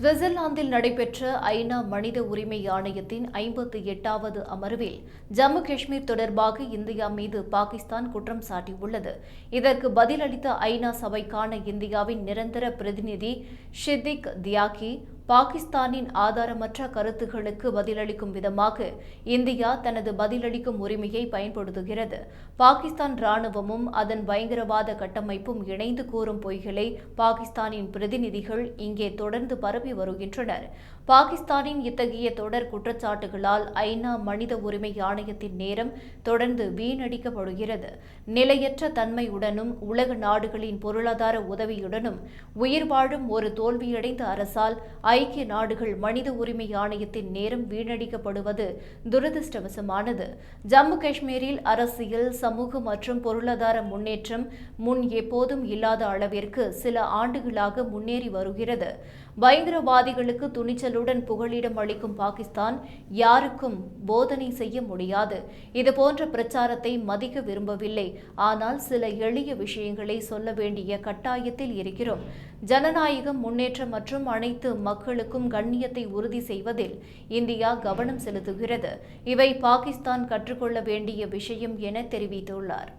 சுவிட்சர்லாந்தில் நடைபெற்ற ஐநா மனித உரிமை ஆணையத்தின் 58வது அமர்வில் ஜம்மு காஷ்மீர் தொடர்பாக இந்தியா மீது பாகிஸ்தான் குற்றம் சாட்டியுள்ளது. இதற்கு பதிலளித்த ஐநா சபைக்கான இந்தியாவின் நிரந்தர பிரதிநிதி ஷித்திக் தியாகி, பாகிஸ்தானின் ஆதாரமற்ற கருத்துக்களுக்கு பதிலளிக்கும் விதமாக இந்தியா தனது பதிலளிக்கும் உரிமையை பயன்படுத்துகிறது. பாகிஸ்தான் ராணுவமும் அதன் பயங்கரவாத கட்டமைப்பும் இணைந்து கூறும் பொய்களை பாகிஸ்தானின் பிரதிநிதிகள் இங்கே தொடர்ந்து பரப்பி வருகின்றனர். பாகிஸ்தானின் இத்தகைய தொடர் குற்றச்சாட்டுகளால் ஐநா மனித உரிமை ஆணையத்தின் நேரம் தொடர்ந்து வீணடிக்கப்படுகிறது. நிலையற்ற தன்மையுடனும் உலக நாடுகளின் பொருளாதார உதவியுடனும் உயிர் வாழும் ஒரு தோல்வியடைந்த அரசால் ஐக்கிய நாடுகள் மனித உரிமை ஆணையத்தின் நேரம் வீணடிக்கப்படுவது துரதிருஷ்டவசமானது. ஜம்மு காஷ்மீரில் அரசியல், சமூக மற்றும் பொருளாதார முன்னேற்றம் முன் எப்போதும் இல்லாத அளவிற்கு சில ஆண்டுகளாக முன்னேறி வருகிறது. பயங்கரவாதிகளுக்கு துணிச்சலுடன் புகலிடம் அளிக்கும் பாகிஸ்தான் யாருக்கும் போதனை செய்ய முடியாது. இதுபோன்ற பிரச்சாரத்தை மதிக்க விரும்பவில்லை. ஆனால் சில எளிய விஷயங்களை சொல்ல வேண்டிய கட்டாயத்தில் இருக்கிறோம். ஜனநாயகம், முன்னேற்றம் மற்றும் அனைத்து மக்களுக்கும் கண்ணியத்தை உறுதி செய்வதில் இந்தியா கவனம் செலுத்துகிறது. இவை பாகிஸ்தான் கற்றுக்கொள்ள வேண்டிய விஷயம் என தெரிவித்துள்ளார்.